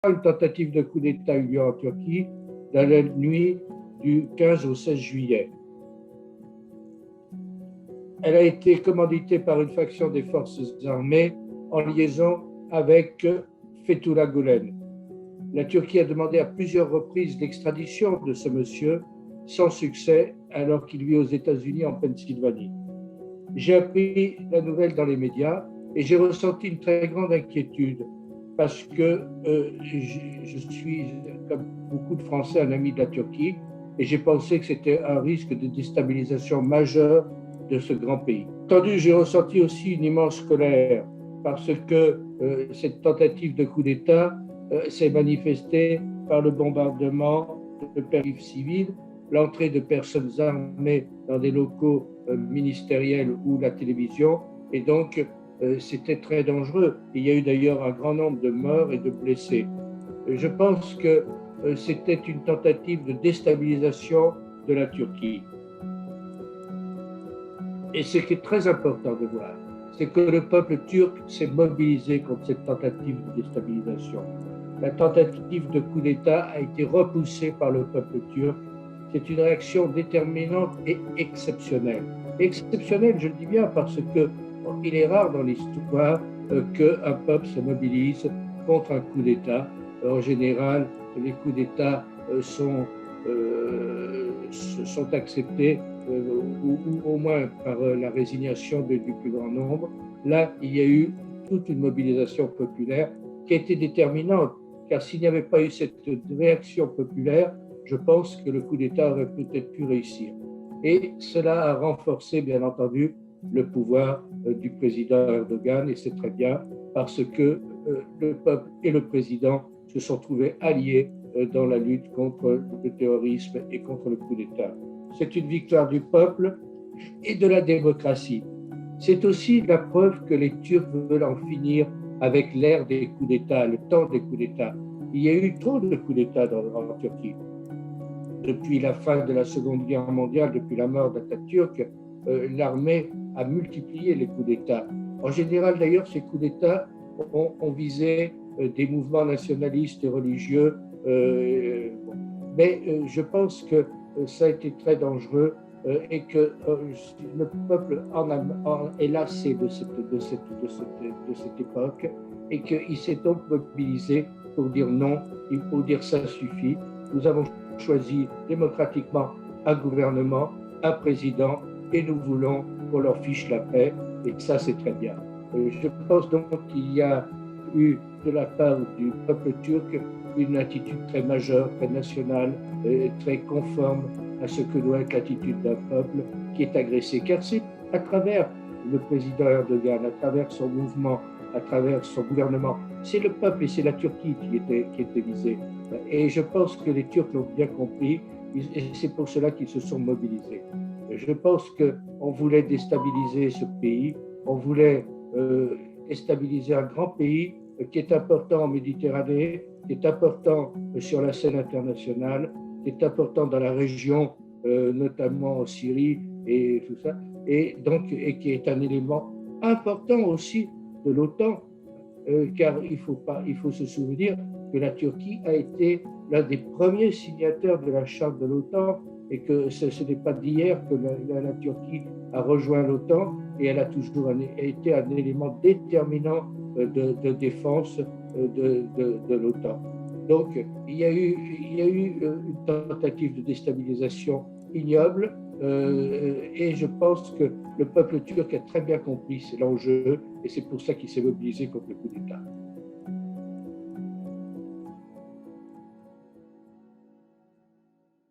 une tentative de coup d'État a eu lieu en Turquie dans la nuit du 15 au 16 juillet. Elle a été commanditée par une faction des forces armées en liaison avec Fethullah Gülen. La Turquie a demandé à plusieurs reprises l'extradition de ce monsieur, sans succès, alors qu'il vit aux États-Unis en Pennsylvanie. J'ai appris la nouvelle dans les médias et j'ai ressenti une très grande inquiétude parce que je suis, comme beaucoup de Français, un ami de la Turquie et j'ai pensé que c'était un risque de déstabilisation majeure de ce grand pays. Entendu, j'ai ressenti aussi une immense colère parce que cette tentative de coup d'État s'est manifestée par le bombardement de périphéries civiles, l'entrée de personnes armées dans des locaux ministériels ou la télévision, et donc c'était très dangereux. Il y a eu d'ailleurs un grand nombre de morts et de blessés. Je pense que c'était une tentative de déstabilisation de la Turquie. Et ce qui est très important de voir, c'est que le peuple turc s'est mobilisé contre cette tentative de déstabilisation. La tentative de coup d'État a été repoussée par le peuple turc. C'est une réaction déterminante et exceptionnelle. Exceptionnelle, je le dis bien, parce que il est rare dans l'histoire qu'un peuple se mobilise contre un coup d'État. En général, les coups d'État sont acceptés ou au moins par la résignation du plus grand nombre. Là, il y a eu toute une mobilisation populaire qui a été déterminante, car s'il n'y avait pas eu cette réaction populaire, je pense que le coup d'État aurait peut-être pu réussir. Et cela a renforcé, bien entendu, le pouvoir du président Erdogan, et c'est très bien, parce que le peuple et le président se sont trouvés alliés dans la lutte contre le terrorisme et contre le coup d'État. C'est une victoire du peuple et de la démocratie. C'est aussi la preuve que les Turcs veulent en finir avec l'ère des coups d'État, le temps des coups d'État. Il y a eu trop de coups d'État en Turquie. Depuis la fin de la Seconde Guerre mondiale, depuis la mort d'Atatürk, l'armée a multiplié les coups d'État. En général, d'ailleurs, ces coups d'État ont visé des mouvements nationalistes et religieux. Mais je pense que ça a été très dangereux et que le peuple est lassé de cette époque et qu'il s'est donc mobilisé pour dire non, pour dire ça suffit. Nous avons choisi démocratiquement un gouvernement, un président, et nous voulons qu'on leur fiche la paix, et ça c'est très bien. Je pense donc qu'il y a eu de la part du peuple turc une attitude très majeure, très nationale, très conforme à ce que doit être l'attitude d'un peuple qui est agressé. Car c'est à travers le président Erdogan, à travers son mouvement, à travers son gouvernement, c'est le peuple et c'est la Turquie qui était visée. Et je pense que les Turcs l'ont bien compris et c'est pour cela qu'ils se sont mobilisés. Je pense qu'on voulait déstabiliser ce pays, on voulait déstabiliser un grand pays qui est important en Méditerranée, qui est important sur la scène internationale, qui est important dans la région, notamment en Syrie et tout ça, et qui est un élément important aussi de l'OTAN, car il faut se souvenir que la Turquie a été l'un des premiers signataires de la charte de l'OTAN et que ce n'est pas d'hier que la Turquie a rejoint l'OTAN et elle a toujours été un élément déterminant de défense de l'OTAN. Donc il y a eu une tentative de déstabilisation ignoble et je pense que le peuple turc a très bien compris l'enjeu et c'est pour ça qu'il s'est mobilisé contre le coup d'État.